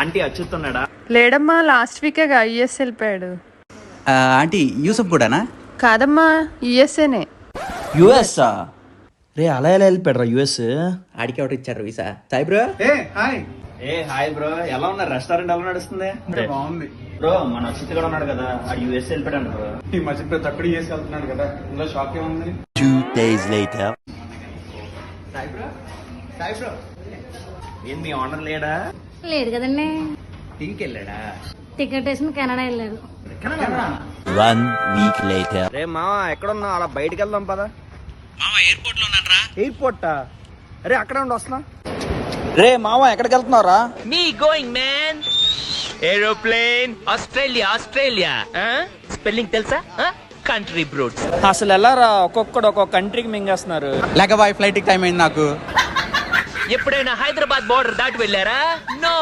Aunty అచ్చుతున్నాడా? లేడమ్మా, last వీకేగా US వెళ్ళిపోయాడు. Aunty Yusuf కూడానా? కాదమ్మా, యుఎస్ఏనే. యుఎస్ రే అలా ఎలా వెళ్ళిపోయాడు యుఎస్? ఆడికి ఒకటి ఇచ్చారు వీసా. సాయి బ్రో. ఏ హాయ్ బ్రో, ఎలా ఉన్నారు? రెస్టారెంట్ ఎలా నడుస్తుంది? బాగుంది బ్రో మన అచ్యుత్ కూడా ఉన్నాడు కదా, ఆ యుఎస్ వెళ్ళిపోయాడు బ్రో. ఈ మధ్య తప్పుడు చేసి వెళ్తున్నాడు కదా, ఇందులో షాక్ ఏముంది? 2 days later. Sai bro, Sai bro, ఏం మీ ఆనర్ లేడా? లేదు కదండి, టీకి వెళ్ళాడా? టికెట్ వేసుకుని కెనడా వెళ్ళారు. 1 week later. రే మావా ఎక్కడున్నా? అలా బయటికి వెళ్దాం పదా. ఎయిర్పోర్ట్ లో ఉన్నారా? ఎయిర్పోర్టా? అరే అక్కడే ఉండి వస్తున్నా. రే మామ ఎక్కడికి వెళ్తున్నారా? Me going, man. Aeroplane. Australia. Spelling తెలుసా? Country brutes. అసలు ఎలారా, ఒక్కొక్కడు ఒక్కొక్క కంట్రీకి మింగేస్తున్నారు. లేక బాయ్ ఫ్లైట్ టైం అయింది నాకు. ఎప్పుడైనా హైదరాబాద్ బోర్డర్ దాటి వెళ్ళారా? నో.